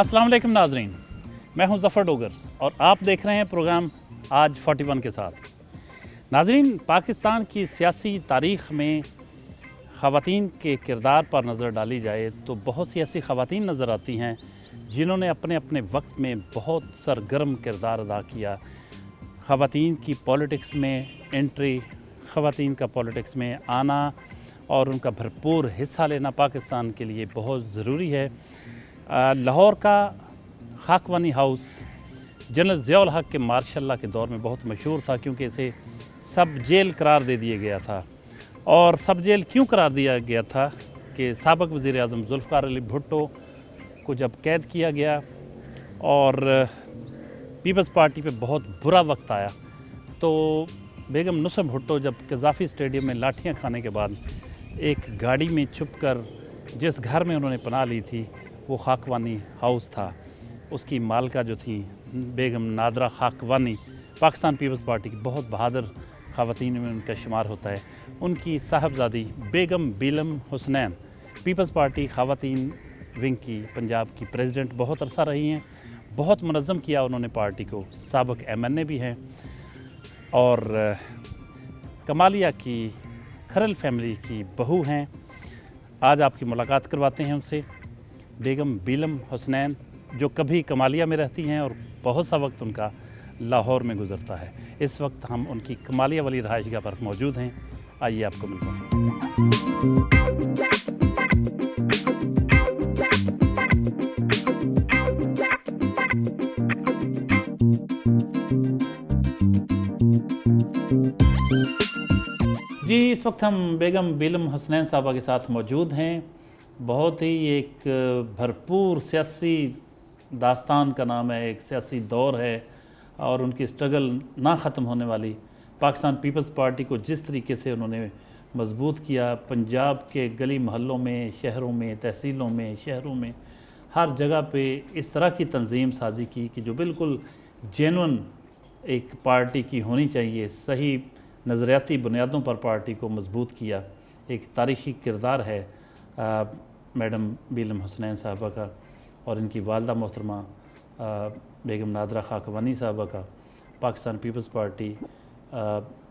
अस्सलाम वालेकुम नाज़रीन, मैं हूं ज़फ़र डोगर और आप देख रहे हैं प्रोग्राम आज 41 के साथ। नाज़रीन, पाकिस्तान की सियासी तारीख़ में ख़वातीन के किरदार पर नज़र डाली जाए तो बहुत सी ऐसी ख़वातीन नज़र आती हैं जिन्होंने अपने अपने वक्त में बहुत सरगर्म किरदार अदा किया। ख़वातीन की पॉलिटिक्स में एंट्री, ख़वातीन का पॉलिटिक्स में आना और उनका भरपूर हिस्सा लेना पाकिस्तान के लिए बहुत ज़रूरी है। लाहौर का खाकवानी हाउस जनरल ज़िया उल हक़ के मार्शल लॉ के दौर में बहुत मशहूर था, क्योंकि इसे सब जेल करार दे दिया गया था। और सब जेल क्यों करार दिया गया था कि साबिक़ वज़ीर आज़म ज़ुल्फ़िकार अली भुट्टो को जब कैद किया गया और पीपल्स पार्टी पे बहुत बुरा वक्त आया, तो बेगम नुसरत भुट्टो जब क़ज़ाफ़ी स्टेडियम में लाठियाँ खाने के बाद एक गाड़ी में छुपकर जिस घर में उन्होंने पनाह ली थी वो खाकवानी हाउस था। उसकी मालका जो थी बेगम नादरा खाकवानी, पाकिस्तान पीपल्स पार्टी की बहुत बहादुर ख़वातीन में उनका शुमार होता है। उनकी साहबजादी बेगम बीलम हुसनैन पीपल्स पार्टी ख़वातीन विंग की पंजाब की प्रेसिडेंट बहुत अरसा रही हैं। बहुत मुनज़्ज़म किया उन्होंने पार्टी को, साबिक़ MNA भी हैं और कमालिया की खरल फैमिली की बहू हैं। आज आपकी मुलाकात करवाते हैं उनसे। बेगम बीलम हुसनैन जो कभी कमालिया में रहती हैं और बहुत सा वक्त उनका लाहौर में गुज़रता है। इस वक्त हम उनकी कमालिया वाली रहायशगाह पर मौजूद हैं। आइए आपको मिलते हैं। जी, इस वक्त हम बेगम बीलम हुसनैन साहबा के साथ मौजूद हैं। बहुत ही एक भरपूर सियासी दास्तान का नाम है, एक सियासी दौर है और उनकी स्ट्रगल ना ख़त्म होने वाली। पाकिस्तान पीपल्स पार्टी को जिस तरीके से उन्होंने मजबूत किया, पंजाब के गली महलों में, शहरों में, तहसीलों में, शहरों में, हर जगह पे इस तरह की तंजीम साजी की कि जो बिल्कुल जेन्युइन एक पार्टी की होनी चाहिए, सही नज़रियाती बुनियादों पर पार्टी को मजबूत किया। एक तारीख़ी किरदार है मैडम बीलम हुसनैन साहबा का और इनकी वालदा मोहतरमा बेगम नादरा खाकवानी साहबा का। पाकिस्तान पीपल्स पार्टी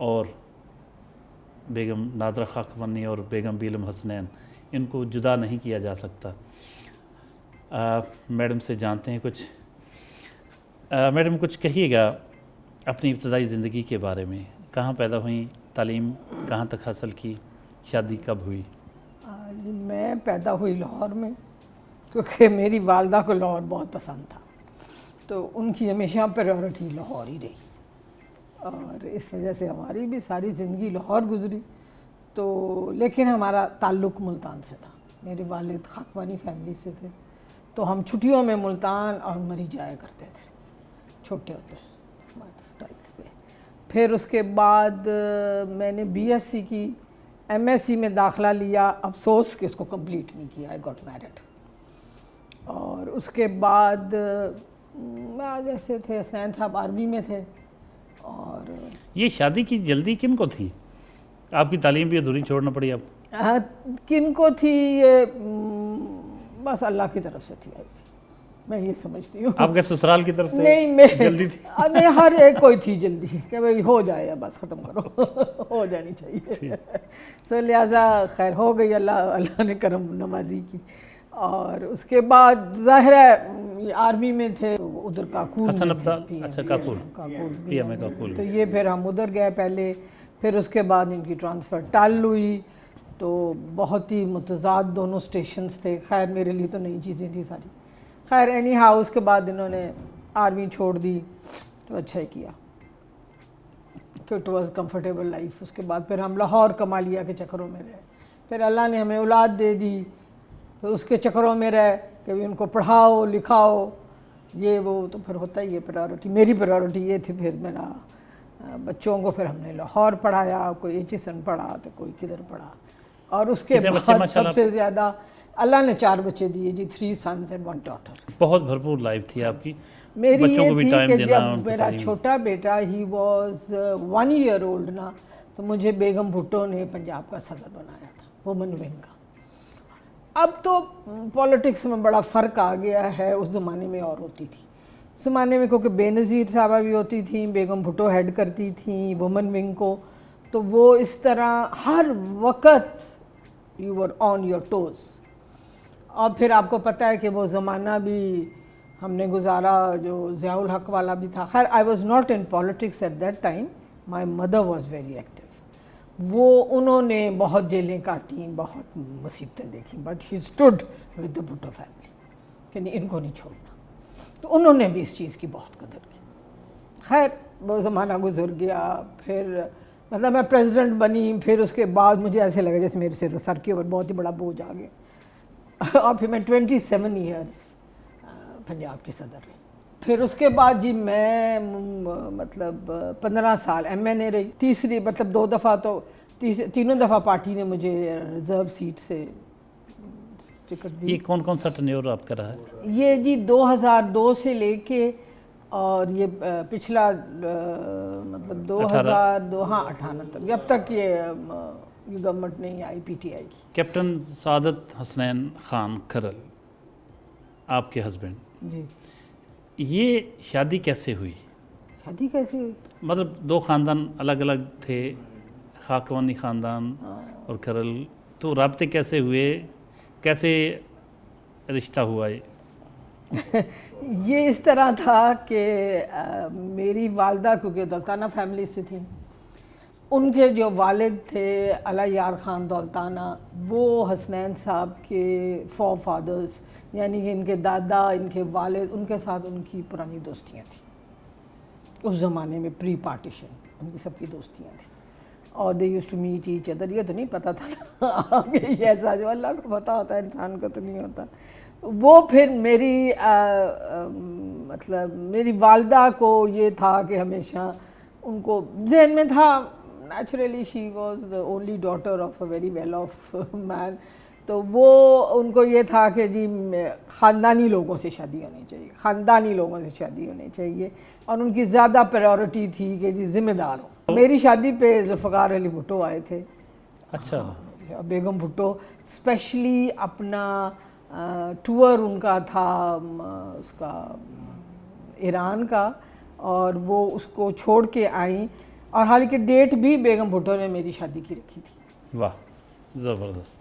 और बेगम नादरा खाकवानी और बेगम बीलम हुसनैन, इनको जुदा नहीं किया जा सकता। मैडम से जानते हैं कुछ। मैडम, कुछ कहिएगा अपनी इब्तदाई ज़िंदगी के बारे में। कहाँ पैदा हुई, तालीम कहाँ तक हासिल की, शादी कब हुई? मैं पैदा हुई लाहौर में, क्योंकि मेरी वालदा को लाहौर बहुत पसंद था, तो उनकी हमेशा प्रायोरिटी लाहौर ही रही और इस वजह से हमारी भी सारी ज़िंदगी लाहौर गुजरी। तो लेकिन हमारा ताल्लुक़ मुल्तान से था। मेरे वालिद खाकवानी फैमिली से थे, तो हम छुट्टियों में मुल्तान और मरी जाया करते थे छोटे होते स्टाइल्स पे। फिर उसके बाद मैंने BSc की, MSc में दाखिला लिया, अफसोस कि उसको कंप्लीट नहीं किया। आई गॉट मैरिड और उसके बाद जैसे थे हसनैन साहब आर्मी में थे। और ये शादी की जल्दी किन को थी? आपकी तालीम भी अधूरी छोड़ना पड़ी आपको? किन को थी ये बस अल्लाह की तरफ से थी, ऐसी मैं ये समझती हूँ। आपके ससुराल की तरफ से नहीं, मैं जल्दी थी? नहीं, हर एक कोई थी जल्दी कि भाई हो जाए, बस ख़त्म करो हो जानी चाहिए। सो लिहाजा खैर हो गई, अल्लाह ने करम नवाजी की। और उसके बाद ज़ाहिर है आर्मी में थे, तो उधर काकूल, हसन अब्दाल, अच्छा काकूल PM काकूल, तो ये फिर हम उधर गए पहले। फिर उसके बाद इनकी ट्रांसफ़र टाल हुई, तो बहुत ही मुतज़ाद दोनों स्टेशंस थे। खैर मेरे लिए तो नई चीज़ें थी सारी। खैर एनी हाउ उसके बाद इन्होंने आर्मी छोड़ दी, तो अच्छा ही किया कि इट वाज कंफर्टेबल लाइफ। उसके बाद फिर हम लाहौर कमालिया के चक्करों में रहे। फिर अल्लाह ने हमें औलाद दे दी, फिर उसके चक्करों में रहे कि भी उनको पढ़ाओ लिखाओ ये वो, तो फिर होता ही है प्रायोरिटी। मेरी प्रायोरिटी ये थी। फिर मेरा बच्चों को फिर हमने लाहौर पढ़ाया, कोई HSN पढ़ा तो कोई किधर पढ़ा। और उसके बाद सबसे ज़्यादा अल्लाह ने 4 बच्चे दिए जी, 3 sons and 1 daughter। बहुत भरपूर लाइफ थी आपकी। मेरी बच्चों को भी ये टाइम थी कि देना, जब मेरा छोटा बेटा ही वाज 1 year old ना, तो मुझे बेगम भुट्टो ने पंजाब का सदर बनाया था, वुमेन विंग का। اب تو پولیٹکس میں بڑا فرق آ گیا ہے، اس زمانے میں اور ہوتی تھی. اس زمانے میں کیونکہ بے نظیر صاحبہ بھی ہوتی تھیں، بیگم بھٹو ہیڈ کرتی تھیں وومن ونگ کو، تو وہ اس طرح ہر وقت you were on your toes. اور پھر آپ کو پتہ ہے کہ وہ زمانہ بھی ہم نے گزارا جو ضیاء الحق والا بھی تھا. خیر I was not in politics at that time, my mother was very active. وہ انہوں نے بہت جیلیں کاٹیں، بہت مصیبتیں دیکھیں، but she stood with the Bhutto family کہ نہیں ان کو نہیں چھوڑنا. تو انہوں نے بھی اس چیز کی بہت قدر کی. خیر وہ زمانہ گزر گیا، پھر مطلب میں پریزیڈنٹ بنی، پھر اس کے بعد مجھے ایسے لگا جیسے میرے سر کے اوپر بہت ہی بڑا بوجھ آ گیا. اور پھر میں 27 ایئرس پنجاب کی صدر رہی. پھر اس کے بعد جی میں مطلب 15 سال ایم این اے رہی. تیسری مطلب 2 دفعہ تو تینوں دفعہ پارٹی نے مجھے ریزرو سیٹ سے ٹکٹ دی. یہ کون کون سا ٹینیور آپ کا رہا ہے؟ یہ جی 2002 سے لے کے اور یہ پچھلا مطلب 2002 ہاں 98 تک، جب تک یہ گورنمنٹ نہیں آئی پی ٹی آئی کی. کیپٹن سعادت حسنین خان کھرل آپ کے ہسبینڈ، جی یہ شادی کیسے ہوئی؟ شادی کیسے ہوئی؟ مطلب 2 خاندان الگ الگ تھے، خاکوانی خاندان اور کھرل، تو رابطے کیسے ہوئے، کیسے رشتہ ہوا یہ؟ یہ اس طرح تھا کہ میری والدہ کیونکہ دولتانہ فیملی سے تھیں، ان کے جو والد تھے علی یار خان دولتانہ، وہ حسنین صاحب کے فور فادرز یعنی کہ ان کے دادا، ان کے والد، ان کے ساتھ ان کی پرانی دوستیاں تھیں. اس زمانے میں پری پارٹیشن ان کی سب کی دوستیاں تھیں، اور they used to meet each other. یہ تو نہیں پتہ تھا آگے یہ ایسا جو اللہ کو پتہ ہوتا ہے انسان کو تو نہیں ہوتا. وہ پھر میری مطلب میری والدہ کو یہ تھا کہ ہمیشہ ان کو ذہن میں تھا، naturally she was the only daughter of a very well off man, تو وہ ان کو یہ تھا کہ جی خاندانی لوگوں سے شادی ہونی چاہیے، خاندانی لوگوں سے شادی ہونی چاہیے، اور ان کی زیادہ پریورٹی تھی کہ جی ذمہ دار ہو. میری شادی پہ ذوالفقار علی بھٹو آئے تھے. اچھا. بیگم بھٹو اسپیشلی اپنا ٹور ان کا تھا اس کا ایران کا، اور وہ اس کو چھوڑ کے آئیں، اور حالانکہ ڈیٹ بھی بیگم بھٹو نے میری شادی کی رکھی تھی. واہ زبردست.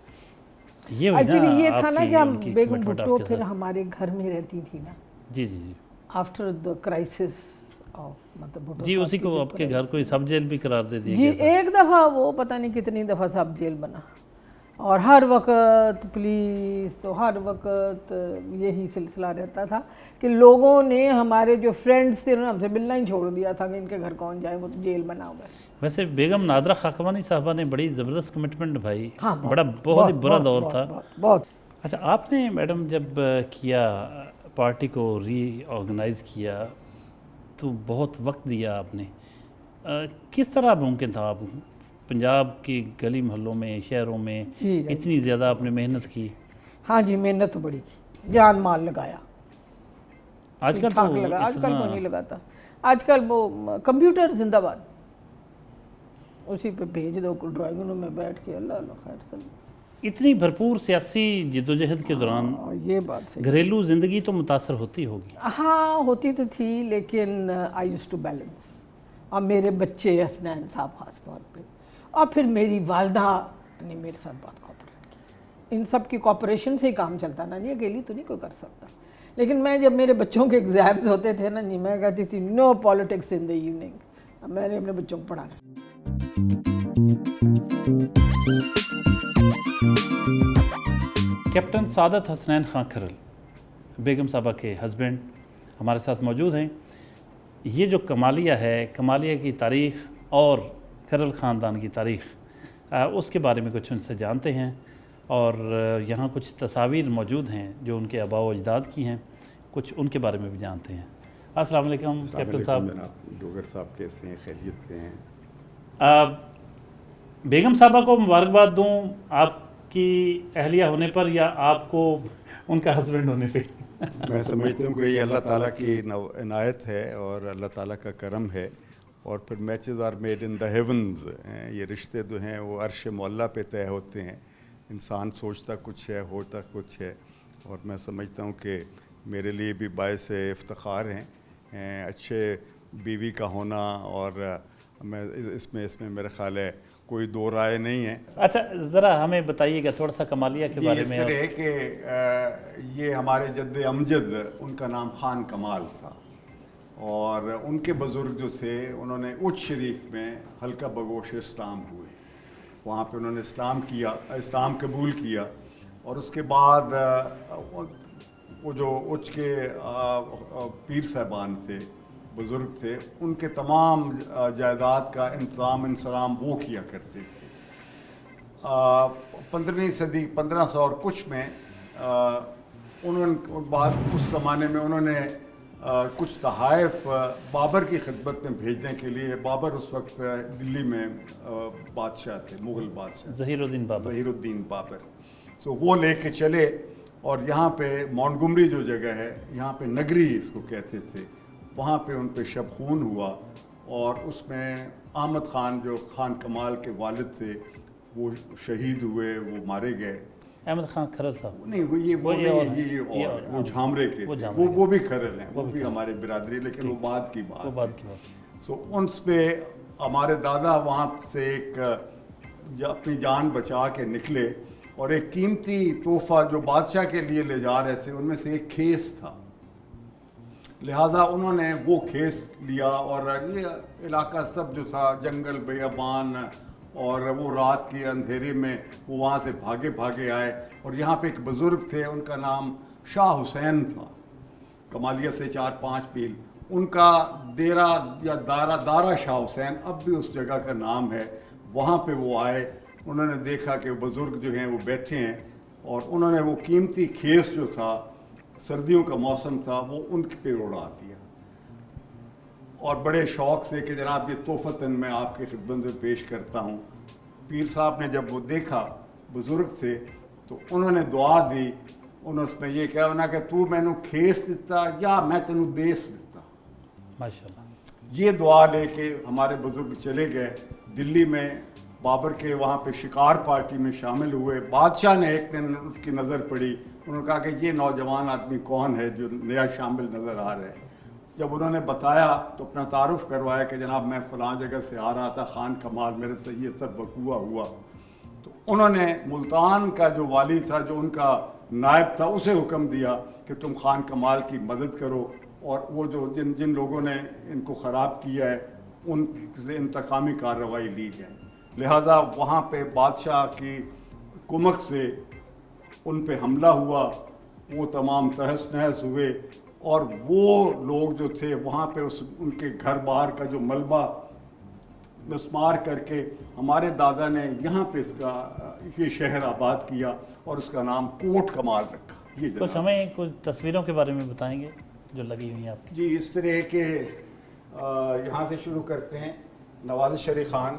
یہ ایکچولی یہ تھا نا کہ ہم بیگم بھٹو پھر ہمارے گھر میں رہتی تھی نا. جی جی جی. آفٹر دا کرائسس آف مطلب جی اسی کو آپ کے گھر کو سب جیل بھی قرار دے دیا جی. ایک دفعہ وہ پتہ نہیں کتنی دفعہ سب جیل بنا، اور ہر وقت پولیس، تو ہر وقت یہی سلسلہ رہتا تھا کہ لوگوں نے ہمارے جو فرینڈس تھے انہوں نے ہم سے ملنا ہی چھوڑ دیا تھا کہ ان کے گھر کون جائے، وہ تو جیل بنا ہوا ہے. ویسے بیگم نادرہ خاکوانی صاحبہ نے بڑی زبردست کمٹمنٹ نبھائی. ہاں بہت ہی برا دور تھا. بہت. اچھا آپ نے میڈم جب کیا پارٹی کو ری آرگنائز کیا تو بہت وقت دیا آپ نے، کس طرح ممکن تھا؟ آپ پنجاب کی گلی محلوں میں، شہروں میں اتنی زیادہ آپ نے محنت کی. ہاں جی محنت تو بڑی کی، جان مال لگایا. آج کل تو آج کل وہ نہیں لگاتا، آج کل وہ کمپیوٹر زندہ باد، اسی پہ بھیج دو ڈرائنگ روم میں بیٹھ کے. اللہ اللہ خیر سلام. اتنی بھرپور سیاسی جدوجہد کے دوران یہ بات صحیح، گھریلو زندگی تو متاثر ہوتی ہوگی. ہاں ہوتی تو تھی، لیکن آئی یوز ٹو بیلنس. اور میرے بچے حسنین صاحب خاص طور پہ، اور پھر میری والدہ نے میرے ساتھ بہت کوآپریٹ کی. ان سب کی کوآپریشن سے ہی کام چلتا نا جی، اکیلی تو نہیں کوئی کر سکتا. لیکن میں جب میرے بچوں کے ایگزامز ہوتے تھے نا جی، میں کہتی تھی نو پالیٹکس ان دا ایوننگ. اب میں نے اپنے بچوں کو پڑھانا. کیپٹن سعادت حسنین خان کھرل بیگم صاحبہ کے ہسبینڈ ہمارے ساتھ موجود ہیں. یہ جو کمالیہ ہے، کمالیہ کی تاریخ اور کھرل خاندان کی تاریخ، اس کے بارے میں کچھ ان سے جانتے ہیں، اور یہاں کچھ تصاویر موجود ہیں جو ان کے آباء و اجداد کی ہیں، کچھ ان کے بارے میں بھی جانتے ہیں. السلام علیکم کیپٹن صاحب. ڈوگر صاحب کیسے ہیں؟ خیریت سے ہیں؟ بیگم صاحبہ کو مبارکباد دوں آپ کی اہلیہ ہونے پر یا آپ کو ان کا ہسبینڈ ہونے پہ؟ میں سمجھتا ہوں کہ یہ اللہ تعالیٰ کی عنایت ہے اور اللہ تعالیٰ کا کرم ہے، اور پھر matches are made in the heavens. یہ رشتے جو ہیں وہ عرش معلیٰ پہ طے ہوتے ہیں. इंसान सोचता कुछ है, होता कुछ है। और मैं समझता हूँ कि मेरे लिए भी बायस इफ्तिखार हैं अच्छे बीवी का होना, और मैं इसमें मेरा ख्याल है कोई दो राय नहीं है। अच्छा, ज़रा हमें बताइएगा थोड़ा सा कमालिया के बारे इस में। तरह है कि ये हमारे जद्द अमजद, उनका नाम खान कमाल था, और उनके बुज़ुर्ग जो थे उन्होंने उच्च शरीफ में हल्का बगोश इस्लाम हुए। वहाँ पे उन्होंने इस्लाम कबूल किया, और उसके बाद वो जो उच्च के पीर साहबान थे, बुज़ुर्ग थे, उनके तमाम जायदाद का इंतज़ाम वो किया करते थे। 15वीं सदी 1500 और कुछ में उन्होंने बाद उस ज़माने में उन्होंने कुछ तहाइफ बाबर की खिदमत में भेजने के लिए, बाबर उस वक्त दिल्ली में बादशाह थे, मुग़ल बादशाह ज़हीरुद्दीन बाबर। सो वो लेके चले, और यहाँ पे मॉन्टगोमरी जो जगह है, यहाँ पे नगरी इसको कहते थे, वहाँ पे उन पे शब-खून हुआ, और उसमें अहमद ख़ान जो खान कमाल के वालिद थे वो शहीद हुए, वो मारे गए। अहमद ख़ान खरल साहब नहीं, वो झामरे के थे, वो भी खरल हैं, वो भी हमारे बिरादरी, लेकिन वो बाद की बात। सो उनसे हमारे दादा वहाँ से अपनी जान बचा के निकले, और एक कीमती तोहफ़ा जो बादशाह के लिए ले जा रहे थे उनमें से एक खेस था। लिहाजा उन्होंने वो खेस लिया, और ये इलाका सब जो था जंगल बेयाबान, और वो रात के अंधेरे में वो वहाँ से भागे आए, और यहाँ पे एक बुज़ुर्ग थे, उनका नाम शाह हुसैन था, कमालिया से 4-5 मील। उनका देरा या दारा शाह हुसैन अब भी उस जगह का नाम है। वहाँ पे वो आए, उन्होंने देखा कि बुज़ुर्ग जो हैं वो बैठे हैं, और उन्होंने वो कीमती खेस जो था, सर्दियों का मौसम था, वो उनके पे उड़ा दिया, और बड़े शौक़ से कि जनाब ये तोहफ़तन मैं आपकी खिदमत में पेश करता हूँ। पीर साहब ने जब वो देखा, बुज़ुर्ग थे, तो उन्होंने दुआ दी। उन्होंने उसमें ये कहा ना कि तू मैनू खेस दिता या मैं तेनू देस दिता। माशाल्लाह। ये दुआ लेके हमारे बुज़ुर्ग चले गए दिल्ली में, बाबर के वहाँ पे शिकार पार्टी में शामिल हुए। बादशाह ने एक दिन उसकी नज़र पड़ी, उन्होंने कहा कि ये नौजवान आदमी कौन है जो नया शामिल नज़र आ रहा है। जब उन्होंने बताया तो अपना तारुफ करवाया कि जनाब मैं फ़लाँ जगह से आ रहा था, खान कमाल मेरे से ये सब वक़ूआ हुआ। तो उन्होंने मुल्तान का जो वाली था, जो उनका नायब था, उसे हुक्म दिया कि तुम खान कमाल की मदद करो, और वो जो जिन लोगों ने इनको ख़राब किया है उनसे इंतकामी कार्रवाई ली जाए। लिहाजा वहाँ पे बादशाह की कुमक से उन पे हमला हुआ, वो तमाम तहस नहस हुए, और वो लोग जो थे वहाँ पे उनके घर बार का जो मलबा मिसमार करके हमारे दादा ने यहाँ पे ये शहर आबाद किया, और उसका नाम कोट कमाल रखा। ये कुछ हमें कुछ तस्वीरों के बारे में बताएंगे जो लगी हुई हैं आपकी? जी, इस तरह के यहाँ से शुरू करते हैं। नवाज़ शरीफ खान,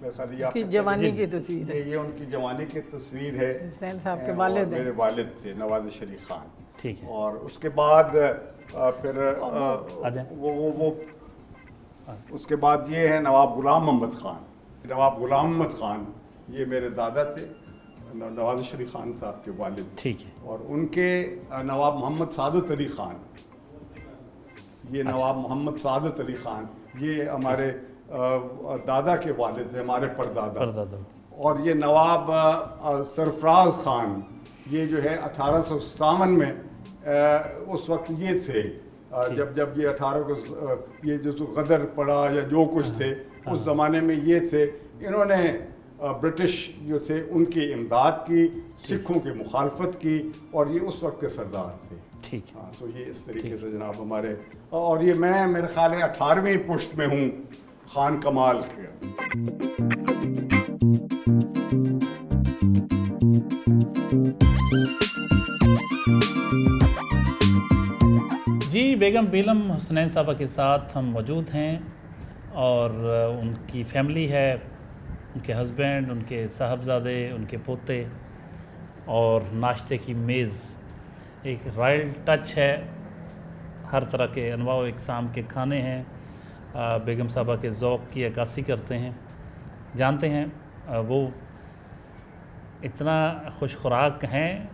मेरे ख्याल ये जवानी की तस्वीर है, ये उनकी जवानी की तस्वीर है। हुसैन साहब के वालिद हैं, मेरे वालिद थे नवाज़ शरीफ खान। ठीक है। और उसके बाद फिर वो उसके बाद ये है नवाब ग़ुलाम मोहम्मद ख़ान। नवाब ग़ुलाम मोहम्मद ख़ान ये मेरे दादा थे, नवाज़ शरीफ खान साहब के वालिद। ठीक है। और उनके नवाब मोहम्मद सादत अली ख़ान, ये नवाब मोहम्मद सादत अली ख़ान ये हमारे दादा के वालिद थे, हमारे परदादा। और ये नवाब सरफराज ख़ान, ये जो है 1857 में उस वक्त ये थे, जब ये 18 को ये जो गदर पड़ा या जो कुछ थे उस ज़माने में ये थे। इन्होंने ब्रिटिश जो थे उनकी इमदाद की, सिखों की मुखालफत की, और ये उस वक्त के सरदार थे। ठीक है। हाँ, सो ये इस तरीके से जनाब हमारे, और ये मैं मेरे ख्याल है 18वीं पुश्त में हूँ खान कमाल के। जी, बेगम बेलम हुसनैन साहबा के साथ हम मौजूद हैं, और उनकी फैमिली है, उनके हस्बैंड, उनके साहबजादे, उनके पोते, और नाश्ते की मेज़ एक रॉयल टच है। हर तरह के अनवा व इक़साम के खाने हैं। बेगम साहबा के ज़ौक़ की अक्कासी करते हैं, जानते हैं वो اتنا خوش خوراک ہیں،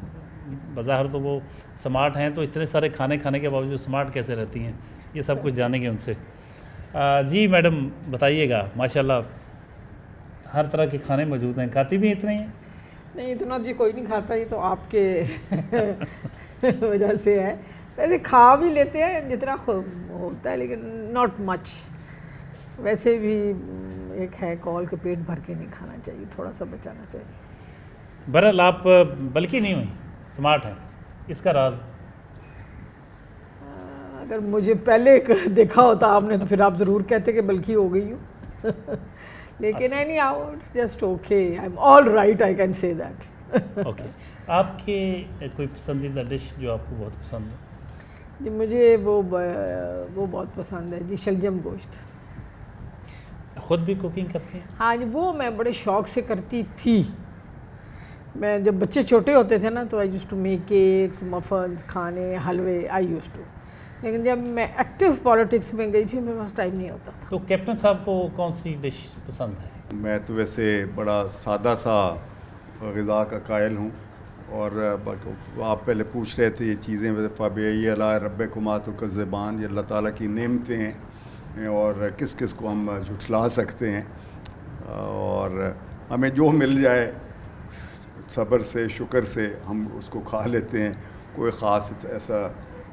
بظاہر تو وہ سمارٹ ہیں، تو اتنے سارے کھانے کھانے کے باوجود سمارٹ کیسے رہتی ہیں، یہ سب کچھ جانیں گے ان سے۔ جی میڈم بتائیے گا، ماشاءاللہ ہر طرح کے کھانے موجود ہیں، کھاتی بھی اتنے ہیں؟ نہیں اتنا جی کوئی نہیں کھاتا، یہ تو آپ کے وجہ سے ہے، ویسے کھا بھی لیتے ہیں جتنا ہوتا ہے لیکن ناٹ مچ، ویسے بھی ایک ہے کال کہ پیٹ بھر کے نہیں کھانا چاہیے، تھوڑا سا بچانا چاہیے۔ بہرحال آپ بلکی نہیں ہوئی، سمارٹ ہیں، اس کا راز؟ اگر مجھے پہلے دیکھا ہوتا آپ نے تو پھر آپ ضرور کہتے کہ بلکی ہو گئی ہوں، لیکن anyhow it's just okay, I am all right, I can say that. Okay, آپ کے کوئی پسندیدہ ڈش جو آپ کو بہت پسند ہے؟ جی مجھے وہ بہت پسند ہے جی، شلجم گوشت۔ خود بھی کوکنگ کرتی ہیں؟ ہاں جی، وہ میں بڑے شوق سے کرتی تھی، میں جب بچے چھوٹے ہوتے تھے نا تو آئی use to make cakes, muffins, کھانے، حلوے، آئی یوز ٹو، لیکن جب میں ایکٹیو پالیٹکس میں گئی تھی میرے پاس ٹائم نہیں ہوتا تھا۔ تو کیپٹن صاحب کو کون سی ڈش پسند ہے؟ میں تو ویسے بڑا سادہ سا غذا کا قائل ہوں، اور آپ پہلے پوچھ رہے تھے یہ چیزیں فَبِأَيِّ آلَاءِ رَبِّكُمَا تُكَذِّبَانِ، یہ اللہ تعالیٰ کی نعمتیں ہیں اور کس کس کو ہم جھٹلا سکتے ہیں، اور ہمیں جو مل جائے صبر سے شکر سے ہم اس کو کھا لیتے ہیں، کوئی خاص ایسا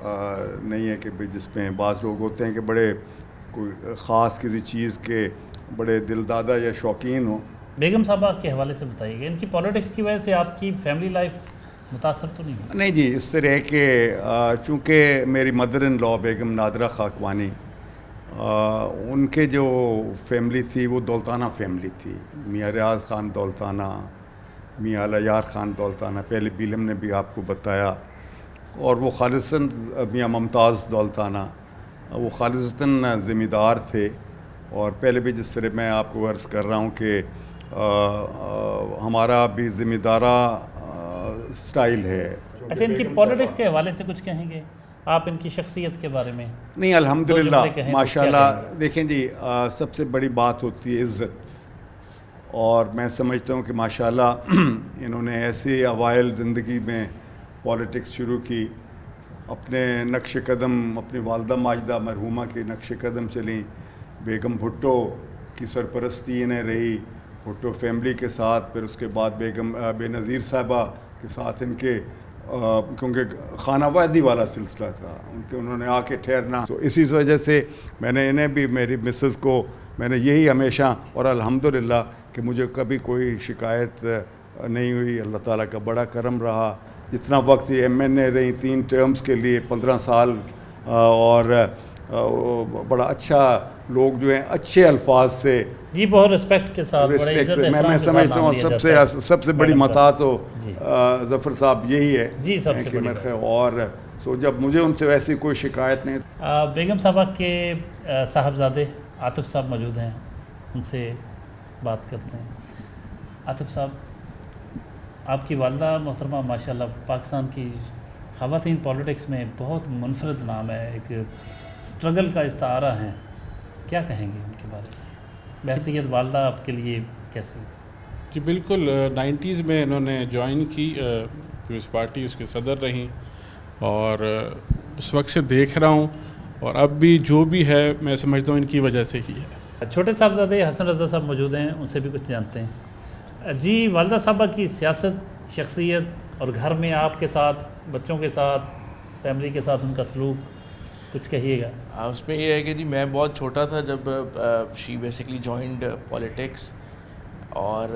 نہیں ہے کہ جس میں بعض لوگ ہوتے ہیں کہ بڑے کوئی خاص کسی چیز کے بڑے دل دادا یا شوقین ہوں۔ بیگم صاحبہ کے حوالے سے بتائیے گا، ان کی پالیٹکس کی وجہ سے آپ کی فیملی لائف متاثر تو نہیں ہوئی؟ نہیں جی، اس طرح کہ چونکہ میری مدر ان لا بیگم نادرہ خاکوانی، ان کے جو فیملی تھی وہ دولتانہ فیملی تھی، میاں ریاض خان دولتانہ، میاں علیار خان دولتانہ، پہلے بیلم نے بھی آپ کو بتایا، اور وہ خالصاً میاں ممتاز دولتانہ، وہ خالصاً ذمہ دار تھے، اور پہلے بھی جس طرح میں آپ کو عرض کر رہا ہوں کہ ہمارا بھی ذمہ دارہ سٹائل ہے۔ اچھا، ان کی پالیٹکس کے حوالے سے کچھ کہیں گے آپ، ان کی شخصیت کے بارے میں؟ نہیں الحمدللہ ماشاءاللہ، دیکھیں جی سب سے بڑی بات ہوتی ہے عزت، اور میں سمجھتا ہوں کہ ماشاءاللہ انہوں نے ایسے اوائل زندگی میں پالیٹکس شروع کی، اپنے نقش قدم اپنی والدہ ماجدہ مرحومہ کے نقش قدم چلیں، بیگم بھٹو کی سرپرستی انہیں رہی، بھٹو فیملی کے ساتھ، پھر اس کے بعد بیگم بے نظیر صاحبہ کے ساتھ ان کے، کیونکہ خانہ وادی والا سلسلہ تھا ان کے، انہوں نے آ کے ٹھہرنا، تو اسی وجہ سے میں نے انہیں بھی، میری مسز کو میں نے یہی ہمیشہ، اور الحمدللہ کہ مجھے کبھی کوئی شکایت نہیں ہوئی، اللہ تعالیٰ کا بڑا کرم رہا، جتنا وقت یہ MNA رہی 3 ٹرمز کے لیے 15 سال، اور بڑا اچھا لوگ جو ہیں اچھے الفاظ سے، جی بہت رسپیکٹ کے ساتھ، میں سمجھتا ہوں سب سے بڑی متاع تو ظفر صاحب یہی ہے جی، سب سے بڑی، اور جب مجھے ان سے ایسی کوئی شکایت نہیں۔ بیگم صاحبہ کے صاحبزادے عاطف صاحب موجود ہیں، ان سے بات کرتے ہیں۔ عاطف صاحب، آپ کی والدہ محترمہ ماشاءاللہ پاکستان کی خواتین پالیٹکس میں بہت منفرد نام ہے، ایک اسٹرگل کا استعارہ ہیں، کیا کہیں گے ان کے بارے میں؟ بحیثیت والدہ آپ کے لیے کیسی؟ جی بالکل، 90s میں انہوں نے جوائن کی پیپلز پارٹی، اس کے صدر رہیں، اور اس وقت سے دیکھ رہا ہوں، اور اب بھی جو بھی ہے میں سمجھتا ہوں ان کی وجہ سے ہی ہے۔ چھوٹے صاحبزادے حسن رضا صاحب موجود ہیں، ان سے بھی کچھ جانتے ہیں۔ جی، والدہ صاحبہ کی سیاست، شخصیت، اور گھر میں آپ کے ساتھ، بچوں کے ساتھ، فیملی کے ساتھ ان کا سلوک کچھ کہیے گا؟ اس میں یہ ہے کہ جی میں بہت چھوٹا تھا جب شی بیسکلی جوائنڈ پالیٹکس، اور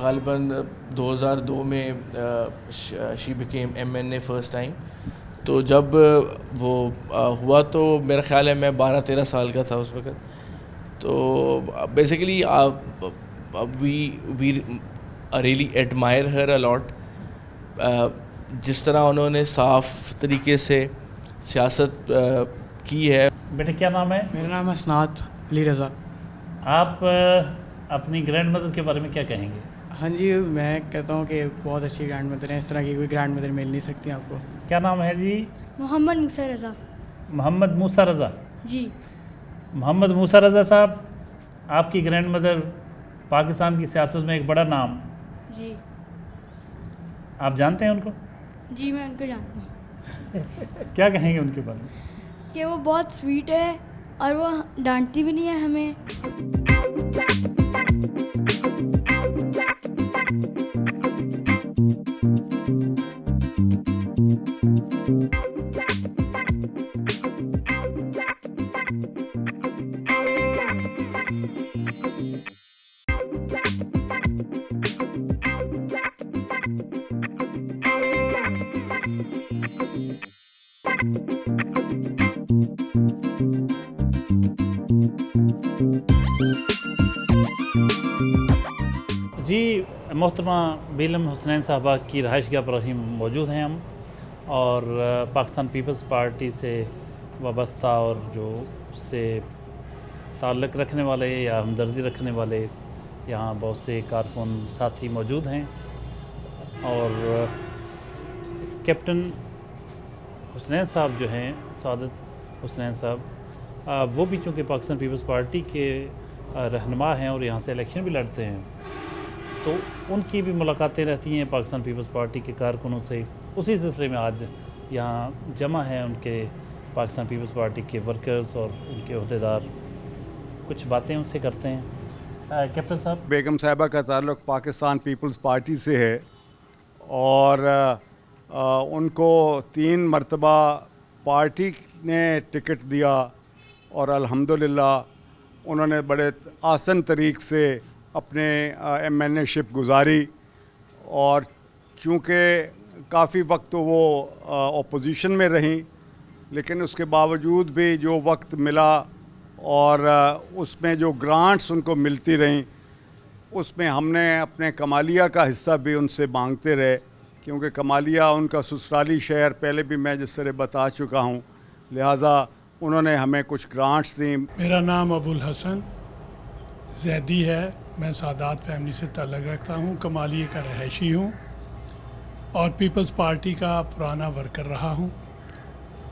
غالباً 2002 میں she became MNA first time, تو جب وہ ہوا تو میرا خیال ہے میں 12-13 سال کا تھا اس وقت، تو بیسیکلی وی ریئلی ایڈمائر ہر اے لاٹ، جس طرح انہوں نے صاف طریقے سے سیاست کی ہے۔ بیٹے کیا نام ہے؟ میرا نام ہے اسناد علی رضا۔ آپ اپنی گرینڈ مدر کے بارے میں کیا کہیں گے؟ ہاں جی، میں کہتا ہوں کہ بہت اچھی گرینڈ مدر ہیں، اس طرح کی کوئی گرینڈ مدر مل نہیں سکتی آپ کو۔ کیا نام ہے جی؟ محمد موسیٰ رضا۔ محمد موسیٰ رضا۔ جی محمد موسیٰ رضا صاحب، آپ کی گرینڈ مدر पाकिस्तान की सियासत में एक बड़ा नाम, जी आप जानते हैं उनको? जी मैं उनको जानता हूँ क्या कहेंगे उनके बारे में? कि वो बहुत स्वीट है और वो डांटती भी नहीं है हमें। जी मोहतरमा बेगम हुसनैन साहबा की रहायशगाह पर ही मौजूद हैं हम, और पाकिस्तान पीपल्स पार्टी से वाबस्ता और जो उससे ताल्लुक़ रखने वाले या हमदर्दी रखने वाले यहाँ बहुत से कारकुन साथी मौजूद हैं। और कैप्टन हुसनैन साहब जो हैं, सादत हुसनैन साहब, वो भी चूँकि पाकिस्तान पीपल्स पार्टी के रहनुमा हैं और यहाँ से इलेक्शन भी लड़ते हैं, तो उनकी भी मुलाकातें रहती हैं पाकिस्तान पीपल्स पार्टी के कारकुनों से। उसी सिलसिले में आज यहाँ जमा हैं उनके पाकिस्तान पीपल्स पार्टी के वर्कर्स और उनके अहदेदार, कुछ बातें उनसे करते हैं। कैप्टन साहब, बेगम साहिबा का ताल्लुक़ पाकिस्तान पीपल्स पार्टी से है और उनको 3 मरतबा पार्टी ने टिकट दिया और अल्हम्दुलिल्लाह उन्होंने बड़े आसान तरीक़ से अपने एमएनएशिप गुजारी। और चूँकि काफ़ी वक्त तो वो अपोजिशन में रहीं, लेकिन उसके बावजूद भी जो वक्त मिला और उसमें जो ग्रांट्स उनको मिलती रहीं, उसमें हमने अपने कमालिया का हिस्सा भी उनसे मांगते रहे, क्योंकि कमालिया उनका ससुराली शहर पहले भी मैं जिस तरह बता चुका हूँ, लिहाजा उन्होंने हमें कुछ ग्रांट्स दी। मेरा नाम अबुल हसन जैदी है, मैं सादात फैमिली से ताल्लुक़ रखता हूँ, कमालिया का रहायशी हूँ और पीपल्स पार्टी का पुराना वर्कर रहा हूँ।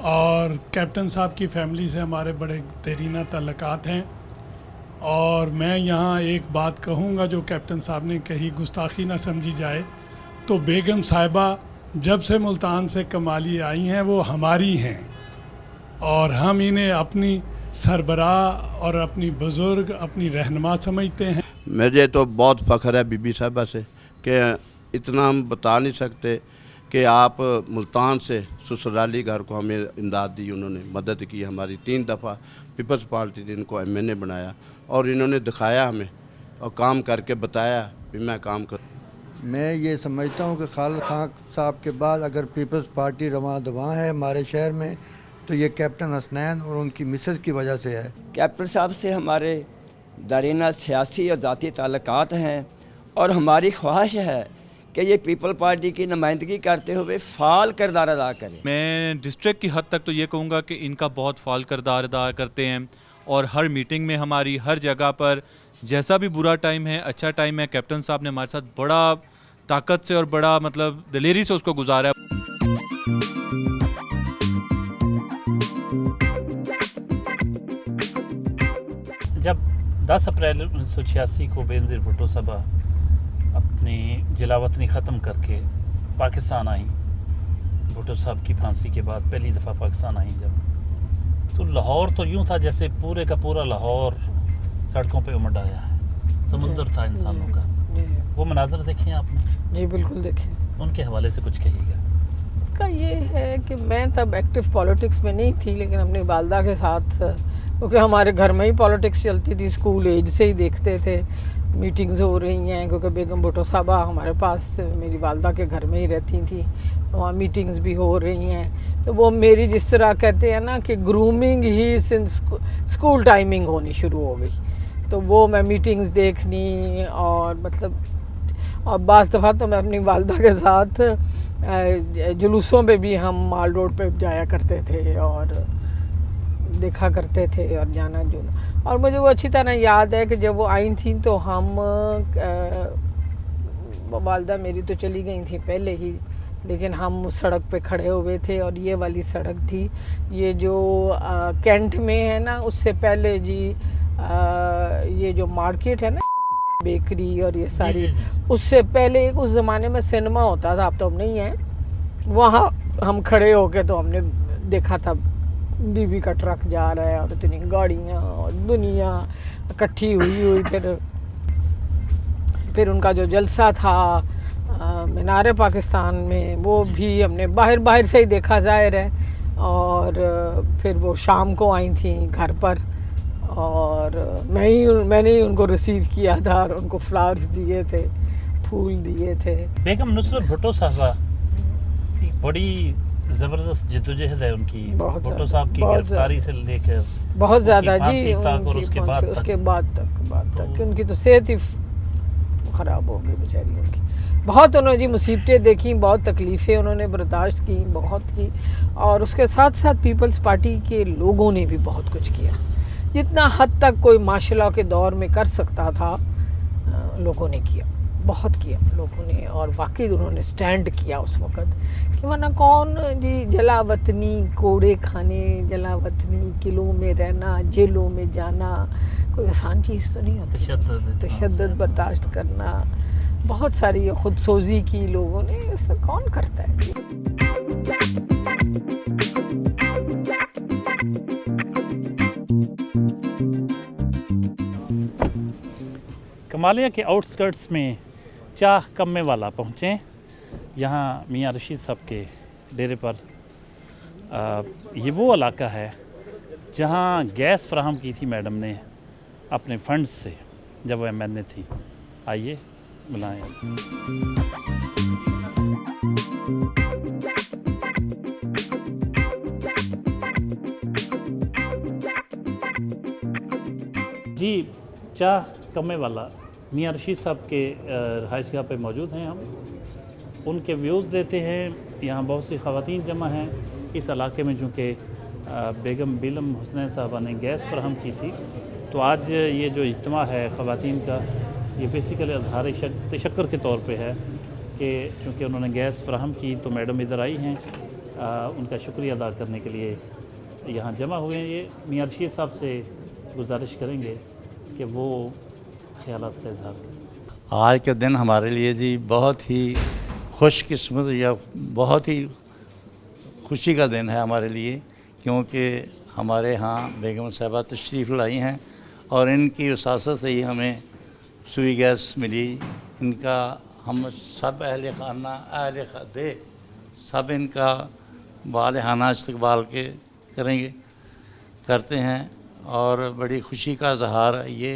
और कैप्टन साहब की फ़ैमिली से हमारे बड़े देरीना ताल्लुकात हैं। और मैं यहाँ एक बात कहूँगा जो कैप्टन साहब ने कही, गुस्ताखी ना समझी जाए, तो बेगम साहिबा जब से मुल्तान से कमाली आई हैं वो हमारी हैं और हम इन्हें अपनी सरबराह और अपनी बुज़ुर्ग, अपनी रहनुमा समझते हैं। मुझे तो बहुत फ़ख्र है बीबी साहिबा से कि इतना हम बता नहीं सकते कि आप मुल्तान से ससुराली घर को हमें इमदाद दी, उन्होंने मदद की हमारी। 3 दफ़ा पीपल्स पार्टी ने इनको एमएनए बनाया और इन्होंने दिखाया हमें और काम करके बताया भी मैं काम कर। मैं ये समझता हूँ कि खालिद खान साहब के बाद अगर पीपल्स पार्टी रवां दवां है हमारे शहर में तो ये कैप्टन हसनैन और उनकी मिसेस की वजह से है। कैप्टन साहब से हमारे दारीना सियासी और ज़ाती ताल्लुकात हैं और हमारी ख्वाहिश है कि ये पीपल पार्टी की नुमाइंदगी करते हुए फ़ाल किरदार अदा करें। मैं डिस्ट्रिक्ट की हद तक तो ये कहूँगा कि इनका बहुत फ़ाल किरदार अदा करते हैं और हर मीटिंग में हमारी हर जगह पर जैसा भी बुरा टाइम है, अच्छा टाइम है, कैप्टन साहब ने हमारे साथ बड़ा ताकत से और बड़ा मतलब दिलेरी से उसको गुजारा है। जब 10 अप्रैल 1986 को बेनज़ीर भुट्टो साहबा अपनी जिलावतनी ख़त्म करके पाकिस्तान आई, भुट्टो साहब की फांसी के बाद पहली दफ़ा पाकिस्तान आई जब, तो लाहौर तो यूँ था जैसे पूरे का पूरा लाहौर सड़कों पे उमड़ आया है, समुंदर था इंसानों का। वो मनाज़र देखे आपने? जी बिल्कुल देखे। उनके हवाले से कुछ कहिएगा। उसका ये है कि मैं तब एक्टिव पॉलिटिक्स में नहीं थी, लेकिन अपनी वालदा के साथ, क्योंकि हमारे घर में ही पॉलिटिक्स चलती थी, स्कूल एज से ही देखते थे, मीटिंग्स हो रही हैं, क्योंकि बेगम भुट्टो साहबा हमारे पास मेरी वालदा के घर में ही रहती थी, वहाँ मीटिंग्स भी हो रही हैं। तो वो मेरी जिस तरह कहते हैं ना कि ग्रूमिंग ही सिंस स्कूल टाइमिंग होनी शुरू हो गई, तो वो मैं मीटिंग्स देखनी और मतलब, और बाज़ दफ़ा तो मैं अपनी वालदा के साथ जुलूसों पे भी हम माल रोड पे जाया करते थे और देखा करते थे और जाना जुना। और मुझे वो अच्छी तरह याद है कि जब वो आई थी तो हम, वालदा मेरी तो चली गई थी पहले ही, लेकिन हम उस सड़क पे खड़े हुए थे और ये वाली सड़क थी, ये जो कैंट में है ना, उससे पहले जी ये जो मार्केट है ना, बेकरी और ये सारी, उससे पहले उस ज़माने में सिनेमा होता था, अब तो अब नहीं है। वहाँ हम खड़े होके तो हमने देखा था बीबी का ट्रक जा रहा है और इतनी गाड़ियाँ और दुनिया इकट्ठी हुई। फिर उनका जो जलसा था मीनार पाकिस्तान में, वो भी हमने बाहर से ही देखा जाहिर है। और फिर वो शाम को आई थी घर पर और मैंने ही उनको रिसीव किया था और उनको फ्लावर्स दिए थे, फूल दिए थे। बेगम नुसरत भुट्टो साहबा बड़ी ज़बरदस्त जद्दोजहद है उनकी, भुट्टो साहब की गिरफ्तारी से लेकर बहुत ज़्यादा जी, उसके बाद तक उनकी तो सेहत ही ख़राब हो गई बेचारी उनकी। बहुत उन्होंने जी मुसीबतें देखी, बहुत तकलीफ़ें उन्होंने बर्दाश्त की, बहुत की। और उसके साथ साथ पीपल्स पार्टी के लोगों ने भी बहुत कुछ किया, जितना हद तक कोई मार्शल के दौर में कर सकता था लोगों ने किया, बहुत किया लोगों ने। और वाकई उन्होंने स्टैंड किया उस वक़्त कि वरना कौन जी जलावतनी कोड़े खाने, जलावतनी किलों में रहना, जेलों में जाना कोई आसान चीज़ तो नहीं होती। तशद्दुद बर्दाश्त करना, बहुत सारी खुदसोजी की लोगों ने, ऐसा कौन करता है। कमालिया के आउटस्कर्ट्स में चाह कम्मे वाला पहुँचे। यहाँ मियाँ रशीद साहब के डेरे पर ये वो इलाका है जहाँ गैस फराहम की थी मैडम ने अपने फंड्स से जब वो MNA थी। आइए बुलाएं। जी चाह कम्मे वाला मियाँ रशीद साहब के रहायशगाह पे मौजूद हैं हम, उनके व्यूज़ देते हैं। यहाँ बहुत सी ख़वातीन जमा हैं इस इलाके में, चूँकि बेगम बिलम हुसैन साहबा ने गैस फराहम की थी। तो आज ये जो इज्तिमा है ख़वातीन का, ये बेसिकली अजहार तशक्कुर के तौर पे है कि चूँकि उन्होंने गैस फराहम की तो मैडम इधर आई हैं, उनका शुक्रिया अदा करने के लिए यहाँ जमा हुए हैं। ये मियाँ रशीद साहब से गुजारिश करेंगे कि वो ख्यालात का इजहार करें। आज का दिन हमारे लिए जी बहुत ही खुशकिस्मत या बहुत ही खुशी का दिन है हमारे लिए, क्योंकि हमारे यहाँ बेगम साहिबा तशरीफ़ लाई हैं और इनकी वसासत से ही हमें सुई गैस मिली। इनका हम सब अहल खाना अहल खदे सब इनका वालहाना इस्तकबाल करते हैं। और बड़ी खुशी का इजहार ये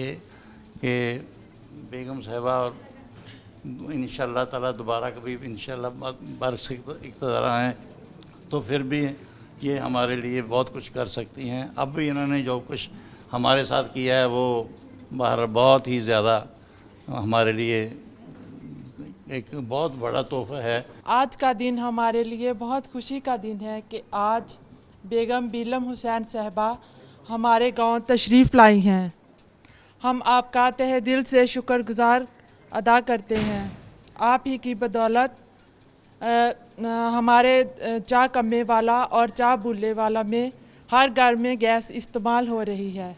कि बेगम साहिबा और इंशाअल्लाह ताला दोबारा कभी इंशाअल्लाह बरस इक़्तिदार आएँ तो फिर भी ये हमारे लिए बहुत कुछ कर सकती हैं। अब भी इन्होंने जो कुछ हमारे साथ किया है वो बाहर बहुत ही ज़्यादा हमारे लिए एक बहुत बड़ा तोहफ़ा है। आज का दिन हमारे लिए बहुत खुशी का दिन है कि आज बेगम बिलम हुसैन साहबा हमारे गांव तशरीफ़ लाई हैं। हम आपका तहे दिल से शुक्रगुज़ार अदा करते हैं। आप ही की बदौलत हमारे चाह कम्मे वाला और चाह बुल्ले वाला में हर घर में गैस इस्तेमाल हो रही है।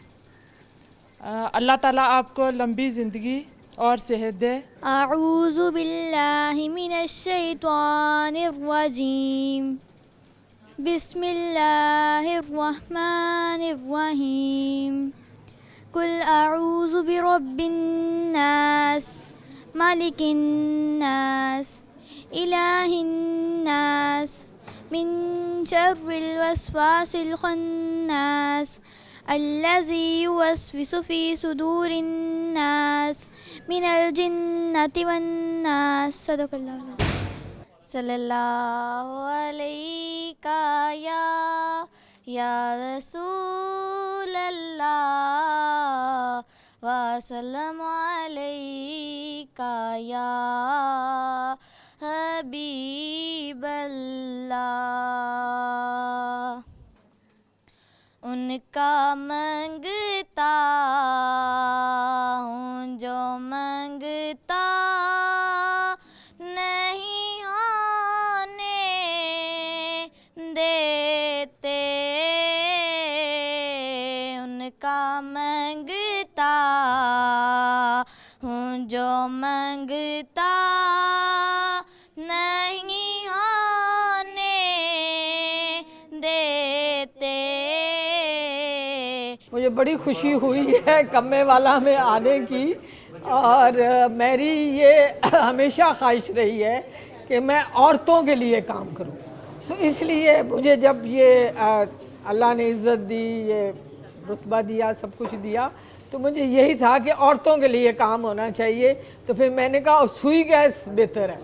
अल्लाह ताला आपको लंबी ज़िंदगी और सेहत दे। अऊज़ु बिल्लाहि मिनश शैतानिर रजीम, बिस्मिल्लाहिर रहमानिर रहीम, कुल अऊज़ु बिरब्बिन नास, मालिकिन नास, इलाहिन नास, मिन शर्रिल वस्वासिल खन्नास, अल्लज़ी युवस्विसु फ़ी सुदूरिन नास, मिनल जिन्नति वन्नास। सदक़ल्लाहु सल्लल्लाहु अलैका या रसूल अल्लाह वसल्लम अलैका या हबीब अल्लाह। उनका मंगता हूँ जो मंगता नहीं होने देते, उनका मंगता हूँ मांगता नहीं आने देते। मुझे बड़ी खुशी हुई है कम्मे वाला में आने की, और मेरी ये हमेशा ख्वाहिश रही है कि मैं औरतों के लिए काम करूं। सो इसलिए मुझे जब ये अल्लाह ने इज़्ज़त दी, ये रुतबा दिया, सब कुछ दिया, तो मुझे यही था कि औरतों के लिए काम होना चाहिए। तो फिर मैंने कहा सुई गैस बेहतर है,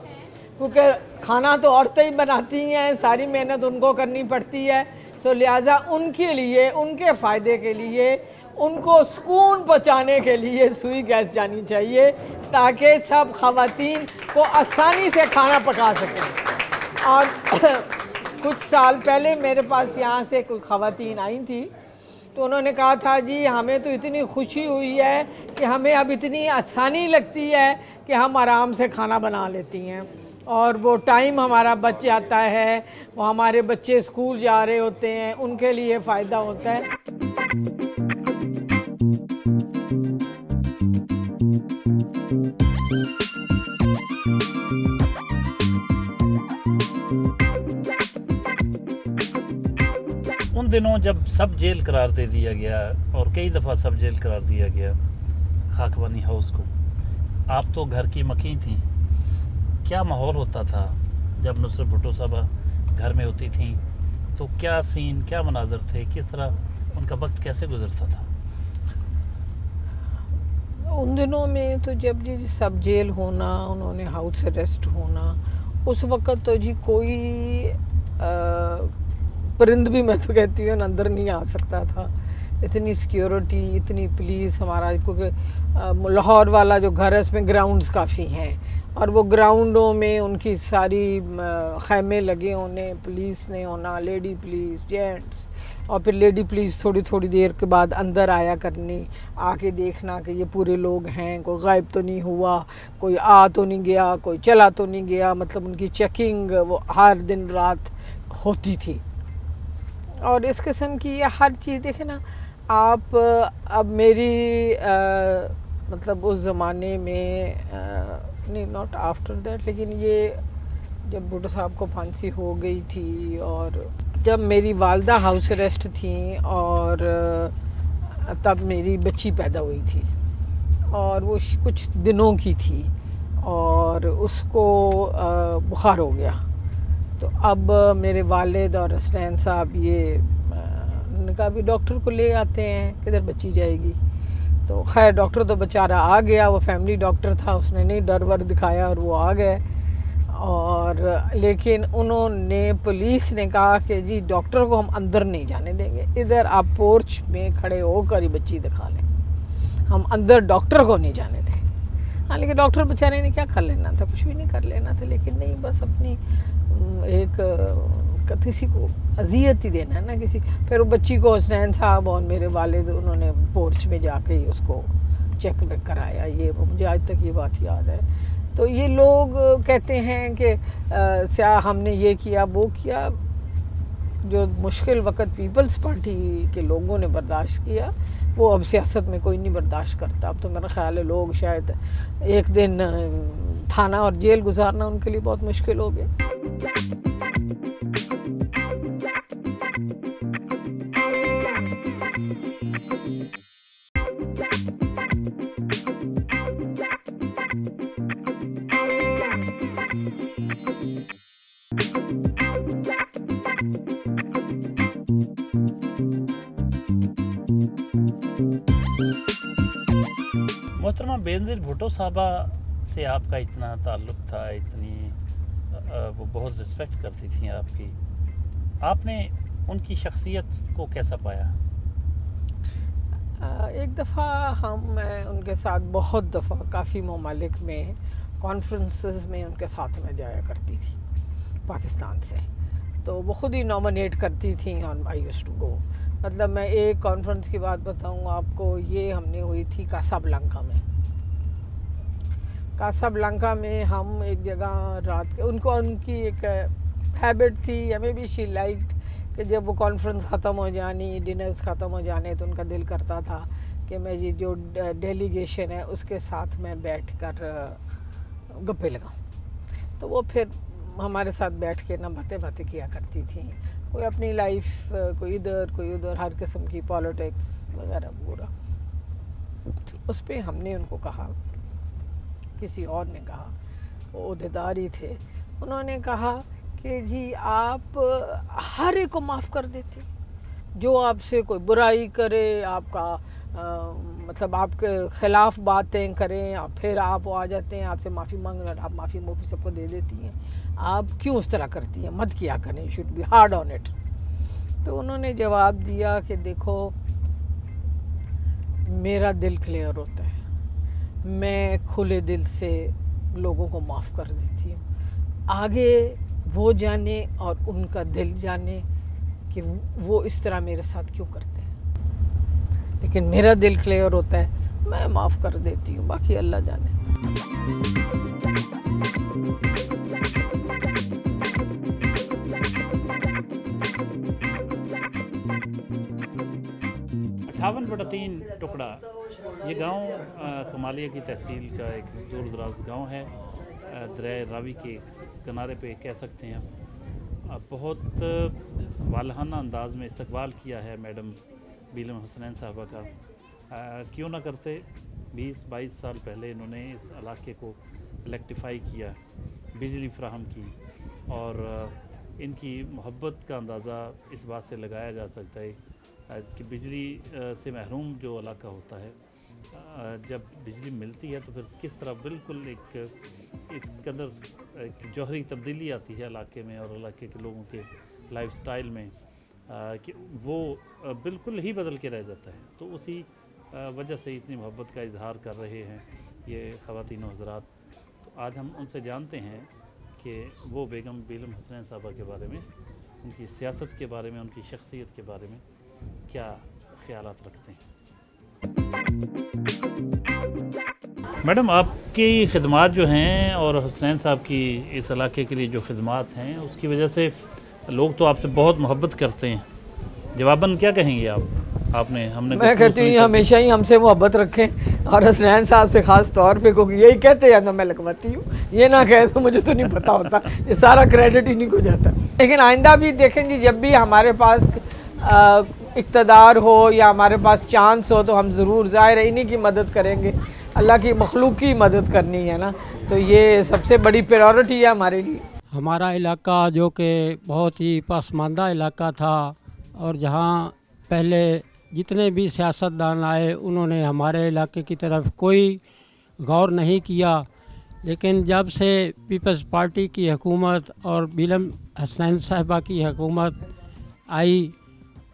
क्योंकि खाना तो औरतें ही बनाती हैं, सारी मेहनत उनको करनी पड़ती है। सो लिहाजा उनके लिए, उनके फ़ायदे के लिए, उनको सुकून पहुँचाने के लिए सुई गैस जानी चाहिए, ताकि सब ख़वातीन को आसानी से खाना पका सकें। और कुछ साल पहले मेरे पास यहाँ से कुछ ख़वातीन आई थी, तो उन्होंने कहा था जी हमें तो इतनी खुशी हुई है कि हमें अब इतनी आसानी लगती है कि हम आराम से खाना बना लेती हैं, और वो टाइम हमारा बच जाता है, वो हमारे बच्चे स्कूल जा रहे होते हैं, उनके लिए फ़ायदा होता है। उन दिनों जब सब जेल करार दे दिया गया और कई दफ़ा सब जेल करार दिया गया खाकवानी हाउस को, आप तो घर की मकीन थी, क्या माहौल होता था जब नुसरत भुट्टो साहबा घर में होती थी? तो क्या सीन, क्या मनाजर थे, किस तरह उनका वक्त कैसे गुजरता था? उन दिनों में तो जब जी सब जेल होना, उन्होंने हाउस अरेस्ट होना, उस वक़्त तो जी कोई परिंद भी, मैं तो कहती हूँ, अंदर नहीं आ सकता था। इतनी सिक्योरिटी, इतनी पुलिस हमारा, क्योंकि लाहौर वाला जो घर है इसमें ग्राउंड्स काफ़ी हैं, और वो ग्राउंडों में उनकी सारी खैमे लगे होने, पुलिस ने होना, लेडी पुलिस, जेंट्स, और फिर लेडी पुलिस थोड़ी थोड़ी देर के बाद अंदर आया करनी, आके देखना कि ये पूरे लोग हैं, कोई गायब तो नहीं हुआ, कोई आ तो नहीं गया, कोई चला तो नहीं गया, मतलब उनकी चेकिंग वो हर दिन रात होती थी। और इस किस्म की ये हर चीज़ देखें ना आप, अब मेरी मतलब उस ज़माने में नहीं, नॉट आफ्टर दैट, लेकिन ये जब भुट्टो साहब को फांसी हो गई थी, और जब मेरी वालदा हाउस अरेस्ट थी, और तब मेरी बच्ची पैदा हुई थी, और वो कुछ दिनों की थी, और उसको बुखार हो गया। तो अब मेरे वालिद और हसनैन साहब ये उन्होंने कहा भी डॉक्टर को ले आते हैं, किधर बच्ची जाएगी। तो खैर डॉक्टर तो बेचारा आ गया, वो फैमिली डॉक्टर था, उसने नहीं डर वर दिखाया और वो आ गए। और लेकिन उन्होंने, पुलिस ने कहा कि जी डॉक्टर को हम अंदर नहीं जाने देंगे, इधर आप पोर्च में खड़े होकर ही बच्ची दिखा लें, हम अंदर डॉक्टर को नहीं जाने दें। हाँ, लेकिन डॉक्टर बेचारे ने क्या कर लेना था, कुछ भी नहीं कर लेना था, लेकिन नहीं, बस अपनी एक किसी को अजियत ही देना है ना किसी। फिर वो बच्ची को हसनैन साहब और मेरे वालिद उन्होंने पोर्च में जाके ही उसको चेक वेक कराया, ये वो, मुझे आज तक ये बात याद है। तो ये लोग कहते हैं कि हमने ये किया वो किया, जो मुश्किल वक़्त पीपल्स पार्टी के लोगों ने बर्दाश्त किया, वो अब सियासत में कोई नहीं बर्दाश्त करता। अब तो मेरा ख़्याल है लोग शायद एक दिन थाना और जेल गुजारना उनके लिए बहुत मुश्किल हो गया। मोहतरमा बेनज़ीर भुट्टो साहबा से आपका इतना ताल्लुक़ था, इतनी वो बहुत रिस्पेक्ट करती थी आपकी, आपने उनकी शख्सियत को कैसा पाया? एक दफ़ा मैं उनके साथ बहुत दफ़ा काफ़ी ममालिक में कॉन्फ्रेंसेस में उनके साथ में जाया करती थी पाकिस्तान से, तो वो ख़ुद ही नॉमिनेट करती थी और आई यूज्ड टू गो। मतलब मैं एक कॉन्फ्रेंस की बात बताऊँ आपको, ये हमने हुई थी कासाब्लांका में। कासाब्लांका में हम एक जगह रात के, उनकी एक हैबिट थी, हमें भी शी लाइक्ड, कि जब वो कॉन्फ्रेंस ख़त्म हो जानी, डिनर्स ख़त्म हो जाने, तो उनका दिल करता था کہ میں یہ جو ڈیلیگیشن ہے اس کے ساتھ میں بیٹھ کر گپے لگاؤں. تو وہ پھر ہمارے ساتھ بیٹھ کے نہ باتیں کیا کرتی تھیں, کوئی اپنی لائف کوئی ادھر کوئی ادھر, ہر قسم کی پالیٹکس وغیرہ پورا. اس پہ ہم نے ان کو کہا, کسی اور نے کہا, وہ عہدیدار ہی تھے, انہوں نے کہا کہ جی آپ ہر ایک کو معاف کر دیتے, جو آپ سے کوئی برائی کرے, آپ کا مطلب آپ کے خلاف باتیں کریں, پھر آپ آ جاتے ہیں آپ سے معافی مانگنا, آپ معافی سب کو دے دیتی ہیں, آپ کیوں اس طرح کرتی ہیں, مت کیا کریں, should be hard on it. تو انہوں نے جواب دیا کہ دیکھو میرا دل کلیئر ہوتا ہے, میں کھلے دل سے لوگوں کو معاف کر دیتی ہوں, آگے وہ جانے اور ان کا دل جانے کہ وہ اس طرح میرے ساتھ کیوں کرتے ہیں, لیکن میرا دل کلیئر ہوتا ہے, میں معاف کر دیتی ہوں, باقی اللہ جانے. 58/3 ٹکڑا یہ گاؤں کمالیہ کی تحصیل کا ایک دور دراز گاؤں ہے, دریائے راوی کے کنارے پہ کہہ سکتے ہیں. بہت والہانہ انداز میں استقبال کیا ہے میڈم بیلم حسنین صاحبہ کا. کیوں نہ کرتے, 20-22 سال پہلے انہوں نے اس علاقے کو الیکٹریفائی کیا, بجلی فراہم کی, اور ان کی محبت کا اندازہ اس بات سے لگایا جا سکتا ہے کہ بجلی سے محروم جو علاقہ ہوتا ہے, جب بجلی ملتی ہے تو پھر کس طرح بالکل ایک اس قدر ایک جوہری تبدیلی آتی ہے علاقے میں اور علاقے کے لوگوں کے لائف سٹائل میں کہ وہ بالکل ہی بدل کے رہ جاتا ہے. تو اسی وجہ سے اتنی محبت کا اظہار کر رہے ہیں یہ خواتین و حضرات. تو آج ہم ان سے جانتے ہیں کہ وہ بیگم بیلم حسنین صاحبہ کے بارے میں, ان کی سیاست کے بارے میں, ان کی شخصیت کے بارے میں کیا خیالات رکھتے ہیں. میڈم, آپ کی خدمات جو ہیں اور حسنین صاحب کی اس علاقے کے لیے جو خدمات ہیں اس کی وجہ سے لوگ تو آپ سے بہت محبت کرتے ہیں. جواباً کیا کہیں گے آپ نے؟ میں کہتی ہوں ہمیشہ ہی ہم سے محبت رکھیں, اور حسنین صاحب سے خاص طور پہ کیونکہ یہی کہتے ہیں نا میں لگواتی ہوں, یہ نہ کہے تو مجھے تو نہیں پتہ ہوتا, یہ سارا کریڈٹ انہیں کو جاتا. لیکن آئندہ بھی دیکھیں جی, جب بھی ہمارے پاس اقتدار ہو یا ہمارے پاس چانس ہو تو ہم ضرور, ظاہر ہے انہی کی مدد کریں گے, اللہ کی مخلوق کی مدد کرنی ہے نا, تو یہ سب سے بڑی پریورٹی ہے ہمارے لیے. ہمارا علاقہ جو کہ بہت ہی پسماندہ علاقہ تھا, اور جہاں پہلے جتنے بھی سیاستدان آئے انہوں نے ہمارے علاقے کی طرف کوئی غور نہیں کیا, لیکن جب سے پیپلز پارٹی کی حکومت اور بیلم حسنین صاحبہ کی حکومت آئی,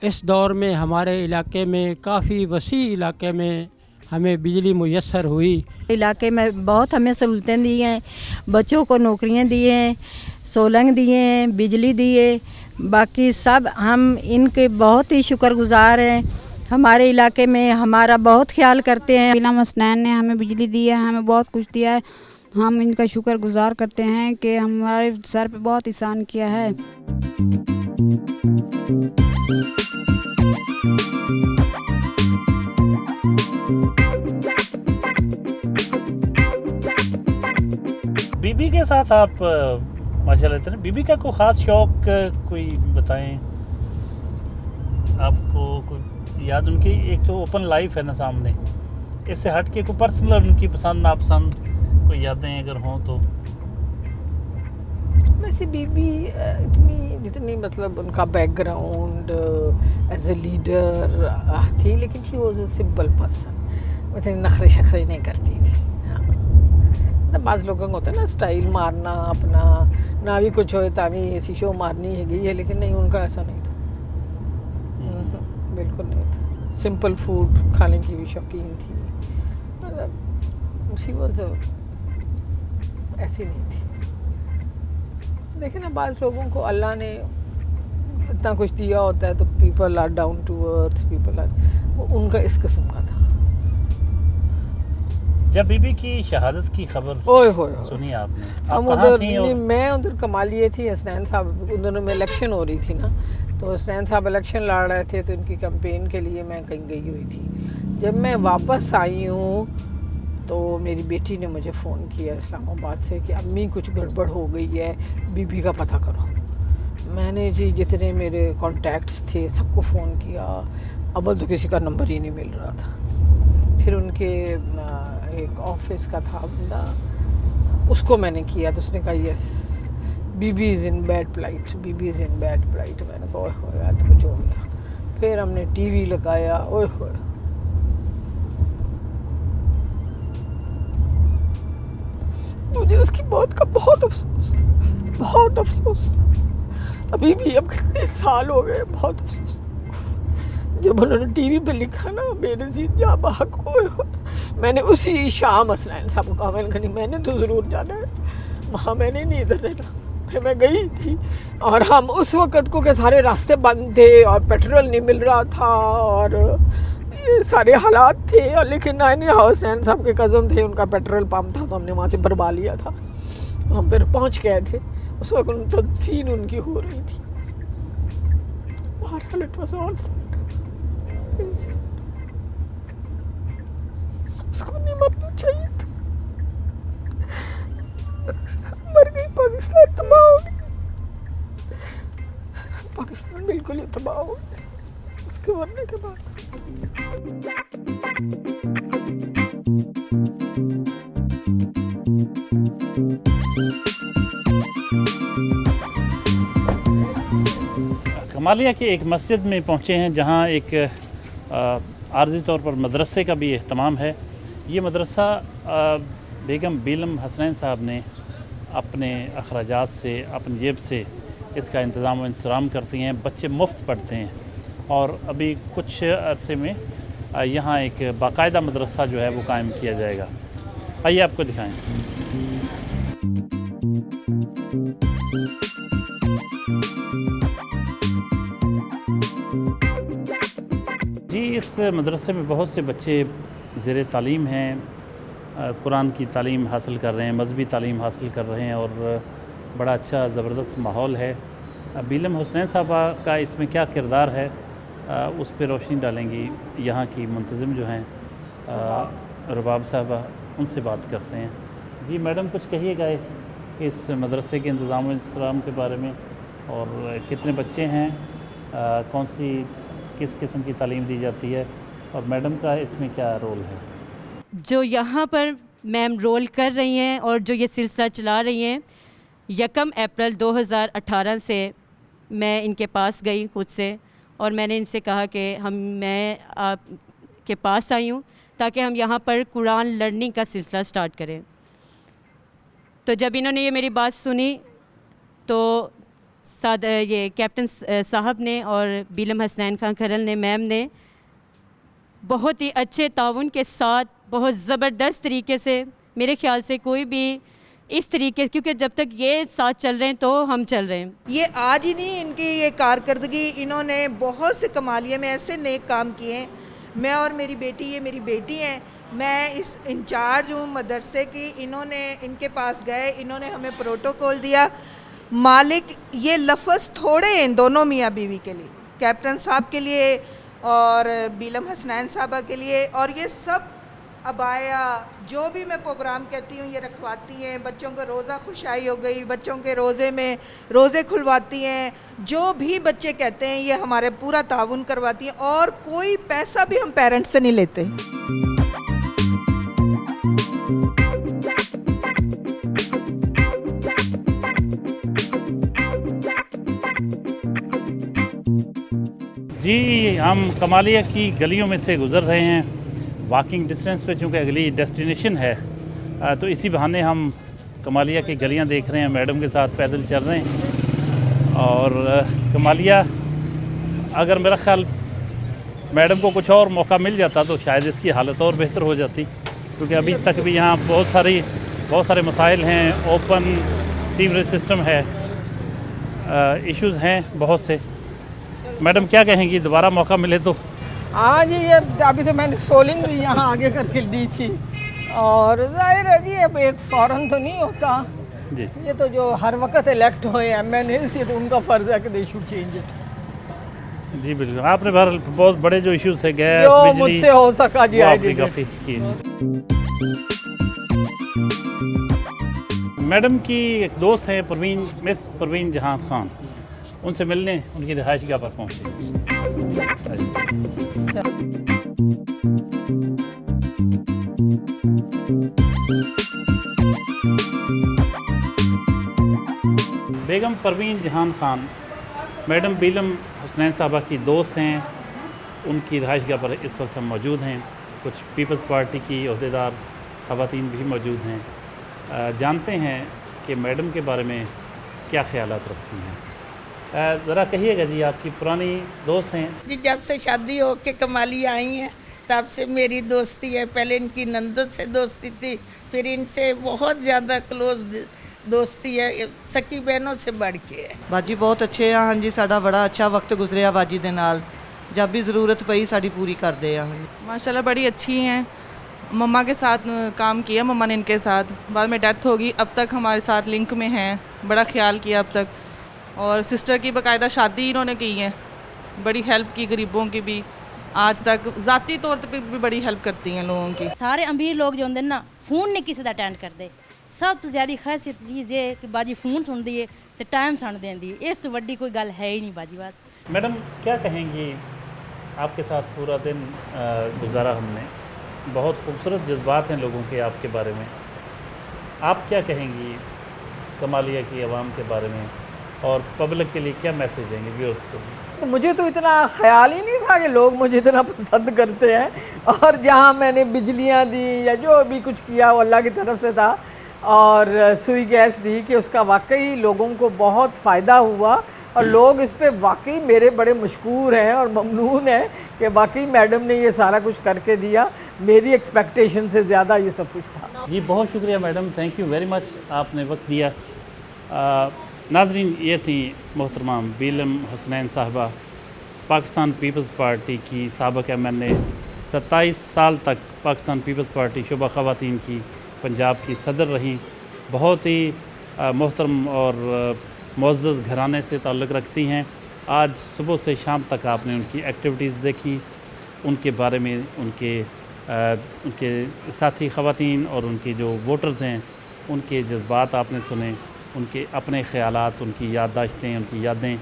اس دور میں ہمارے علاقے میں کافی وسیع علاقے میں ہمیں بجلی میسر ہوئی. علاقے میں بہت ہمیں سہولتیں دی ہیں, بچوں کو نوکریاں دی ہیں, سولنگ دیے ہیں, بجلی دیے, باقی سب ہم ان کے بہت ہی شکر گزار ہیں. ہمارے علاقے میں ہمارا بہت خیال کرتے ہیں. بیلم حسنین نے ہمیں بجلی دی ہے, ہمیں بہت کچھ دیا ہے, ہم ان کا شکر گزار کرتے ہیں کہ ہمارے سر پہ بہت احسان کیا ہے. بی بی کے ساتھ آپ ماشاء اللہ بی بی کا کوئی خاص شوق کوئی بتائیں آپ کو, کوئی یاد ان کی ایک تو اوپن لائف ہے نا سامنے, اس سے ہٹ کے کوئی پرسنل ان کی پسند ناپسند کوئی یادیں اگر ہوں تو؟ ویسے بی بی اتنی جتنی مطلب ان کا back ground as a leader تھی, لیکن she was a simple person, اتنی نخرے شخرے نہیں کرتی تھی. بعض لوگوں کو ہوتا ہے نا اسٹائل مارنا اپنا, نہ بھی کچھ ہوئے تامی ایسی شو مارنی ہے گئی ہے, لیکن نہیں ان کا ایسا نہیں تھا, بالکل نہیں تھا. سمپل فوڈ کھانے کی بھی شوقین تھی, اسی وجہ ایسی نہیں تھی. دیکھیں نا بعض لوگوں کو اللہ نے اتنا کچھ دیا ہوتا ہے تو people are down to earth, people are, وہ ان کا اس قسم کا تھا. جب بی بی کی شہادت کی خبر سنی آپ نے, آپ کہاں تھیں؟ میں ادھر کمالیے تھی, حسنین صاحب ان دنوں میں الیکشن ہو رہی تھی نا, تو حسنین صاحب الیکشن لڑ رہے تھے تو ان کی کمپین کے لیے میں کہیں گئی ہوئی تھی. जब मैं वापस आई हूँ तो मेरी बेटी ने मुझे फ़ोन किया इस्लामाबाद से कि अम्मी कुछ गड़बड़ हो गई है, बीबी का पता करो। मैंने जी जितने मेरे कॉन्टैक्ट्स थे सबको फ़ोन किया, अव्वल तो किसी का नंबर ही नहीं मिल रहा था। फिर उनके एक ऑफिस का था बंदा, उसको मैंने किया तो उसने कहा yes BB is in bad plight, BB is in bad plight. मैंने कहा ओह यार तो कुछ हो गया। फिर हमने टीवी लगाया, ओह मुझे उसकी मौत का बहुत अफसोस, बहुत अफसोस। अभी भी अब कितने साल हो गए, बहुत अफसोस। जब उन्होंने टीवी पे लिखा ना बेनज़ीर जाँ बहक, मैंने उसी शाम हसनैन साहब को कहा, मैंने कहा नहीं मैंने तो ज़रूर जाना है वहाँ, मैंने नहीं इधर रहना। फिर मैं गई थी और हम उस वक़्त को के सारे रास्ते बंद थे और पेट्रोल नहीं मिल रहा था और ये सारे हालात थे। और लेकिन हसनैन साहब के कज़न थे, उनका पेट्रोल पंप था तो हमने वहाँ से भरवा लिया था। तो हम फिर पहुँच गए थे। उस वक्त तो दफीन उनकी हो रही थी। बहरहाल इट वाज ऑल उसको नहीं मरना चाहिए था, मर गई। पाकिस्तान तबाह हो गया, पाकिस्तान बिल्कुल ही तबाह हो गया उसके मरने के बाद। कमालिया के एक मस्जिद में पहुँचे हैं जहाँ एक आर्जी तौर पर मदरसे का भी एहतमाम है। ये मदरसा बेगम बीलम हसनैन साहब ने अपने अखराजात से, अपनी जेब से इसका इंतज़ाम व इंतज़ाम करती हैं। बच्चे मुफ्त पढ़ते हैं और अभी कुछ अरसे में यहाँ एक बाकायदा मदरसा जो है वो कायम किया जाएगा। आइए आपको दिखाएं। जी, इस मदरसे में बहुत से बच्चे ज़ेर तालीम हैं, कुरान की तालीम हासिल कर रहे हैं, मजहबी तालीम हासिल कर रहे हैं और बड़ा अच्छा ज़बरदस्त माहौल है। बीलम हुसैन साहबा का इसमें क्या किरदार है उस पर रोशनी डालेंगी यहाँ की मुंतज़िम जो हैं रुबाब साहबा, उनसे बात करते हैं। जी मैडम, कुछ कहिएगा इस मदरसे के इंतज़ाम इंतज़ाम के बारे में, और कितने बच्चे हैं, कौन सी किस किस्म की तालीम दी जाती है और मैडम का इसमें क्या रोल है? जो यहाँ पर मैम रोल कर रही हैं और जो ये सिलसिला चला रही हैं, 1 अप्रैल 2018 से मैं इनके पास गई खुद से और मैंने इनसे कहा कि मैं आपके पास आई हूँ ताकि हम यहाँ पर कुरान लर्निंग का सिलसिला स्टार्ट करें। तो जब इन्होंने ये मेरी बात सुनी तो ये कैप्टन साहब ने और बीलम हसनैन खान खरल ने, मैम ने बहुत ही अच्छे ताउन के साथ बहुत ज़बरदस्त तरीके से, मेरे ख्याल से कोई भी इस तरीके, क्योंकि जब तक ये साथ चल रहे हैं तो हम चल रहे हैं। ये आज ही नहीं, इनकी ये कारकर्दगी, इन्होंने बहुत से कमालिया में ऐसे नेक काम किए हैं। मैं और मेरी बेटी, ये मेरी बेटी हैं, मैं इस इंचार्ज हूँ मदरसे की। इन्होंने इनके पास गए, इन्होंने हमें प्रोटोकॉल दिया। मालिक, ये लफ्ज़ थोड़े हैं दोनों मियाँ बीवी के लिए, कैप्टन साहब के लिए और बीलम हसनैन साहबा के लिए, और ये सब अबाया जो भी मैं प्रोग्राम कहती हूँ ये रखवाती हैं। बच्चों को रोज़ा खुशाई हो गई, बच्चों के रोज़े में रोज़े खुलवाती हैं, जो भी बच्चे कहते हैं ये हमारे पूरा ताउन करवाती हैं और कोई पैसा भी हम पेरेंट्स से नहीं लेते। जी, हम कमालिया की गलियों में से गुज़र रहे हैं वॉकिंग डिस्टेंस पे, चूँकि अगली डेस्टिनेशन है तो इसी बहाने हम कमालिया की गलियां देख रहे हैं। मैडम के साथ पैदल चल रहे हैं और कमालिया, अगर मेरा ख्याल मैडम को कुछ और मौका मिल जाता तो शायद इसकी हालत और बेहतर हो जाती, क्योंकि अभी तक भी यहाँ बहुत सारे मसाइल हैं, ओपन सीवरेज सिस्टम है, इश्यूज़ हैं बहुत से। मैडम क्या कहेंगी, दोबारा मौका मिले तो? हाँ जी, ये अभी तो मैंने सोलिंग भी यहाँ आगे करके दी थी और जाहिर है जी अब एक फ़ौरन तो नहीं होता जी। ये तो जो हर वक्त इलेक्ट हुए MNAs, ये तो उनका फ़र्ज़ है कि दे शुड चेंज इट। जी बिल्कुल, आपने बहुत बड़े जो इश्यूज है गैस जो बिजली मुझसे हो सका जी, वो I आपने did काफ़ी किए। मैडम की एक दोस्त है मिस परवीन जहां खान, उनसे मिलने उनकी रिहाइशगाह पर पहुंचे। बेगम परवीन जहान खान मैडम बीलम हुसनैन साहबा की दोस्त हैं, उनकी रिहाइशगाह पर इस वक्त हम मौजूद हैं। कुछ पीपल्स पार्टी की अहदेदार ख़वातीन भी मौजूद हैं। जानते हैं कि मैडम के बारे में क्या ख्यालात रखती हैं। ज़रा कहिएगा जी, आपकी पुरानी दोस्त हैं जी। जब से शादी हो के कमाली आई हैं तब से मेरी दोस्ती है। पहले इनकी नंदत से दोस्ती थी, फिर इनसे बहुत ज़्यादा क्लोज दोस्ती है, सकी बहनों से बढ़ के है। बाजी बहुत अच्छे हाँ जी, साड़ा बड़ा अच्छा वक्त गुजरिया बाजी दे नाल, जब भी ज़रूरत पई साड़ी पूरी करते हैं। माशाल्लाह बड़ी अच्छी हैं। मम्मा के साथ काम किया मम्मा ने इनके साथ, बाद में डेथ होगी, अब तक हमारे साथ लिंक में हैं, बड़ा ख्याल किया अब तक। और सिस्टर की बाकायदा शादी इन्होंने की है, बड़ी हेल्प की गरीबों की भी, आज तक ज़ाती तौर पर भी बड़ी हेल्प करती हैं लोगों की। सारे अमीर लोग जो होंगे ना फोन नहीं किसी का अटेंड करते, सब तो ज़्यादा खासियत चीज़ है कि बाजी फ़ोन सुनती है तो टाइम सुन देंदी, इस तो वड्डी कोई गल है ही नहीं बाजी। बस मैडम क्या कहेंगी, आपके साथ पूरा दिन गुजारा हमने, बहुत खूबसूरत जज्बात हैं लोगों के आपके बारे में, आप क्या कहेंगी कमालिया की आवाम के बारे में और पब्लिक के लिए क्या मैसेज देंगे व्यूअर्स को? मुझे तो इतना ख्याल ही नहीं था कि लोग मुझे इतना पसंद करते हैं, और जहाँ मैंने बिजलियाँ दी या जो भी कुछ किया वो अल्लाह की तरफ से था, और सुई गैस दी कि उसका वाकई लोगों को बहुत फ़ायदा हुआ, और लोग इस पे वाकई मेरे बड़े मशकूर हैं और ममनून हैं कि वाकई मैडम ने ये सारा कुछ करके दिया, मेरी एक्सपेक्टेशन से ज़्यादा ये सब कुछ था। जी बहुत शुक्रिया madam, thank you very much, आपने वक्त दिया। नाज़रीन, ये थी मोहतरमा बीलम हुसनैन साहबा, पाकिस्तान पीपल्स पार्टी की साबिक़ MNA, 27 साल तक पाकिस्तान पीपल्स पार्टी शुबा ख़वातीन की पंजाब की सदर रहीं। बहुत ही मोहतरम और मुअज़्ज़ज़ घराने से ताल्लुक़ रखती हैं। आज सुबह से शाम तक आपने उनकी एक्टिविटीज़ देखी, उनके बारे में उनके साथी ख़वातीन और उनके जो वोटर्स हैं उनके जज्बात आपने सुने, उनके अपने ख़यालात, उनकी याददाश्तें, उनकी यादें,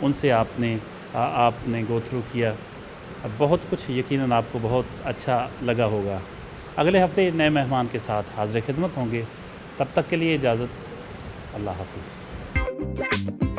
उनसे आपने गो थ्रू किया। बहुत कुछ यकीनन आपको बहुत अच्छा लगा होगा। अगले हफ्ते नए मेहमान के साथ हाज़िर खिदमत होंगे, तब तक के लिए इजाज़त, अल्लाह हाफ़िज़।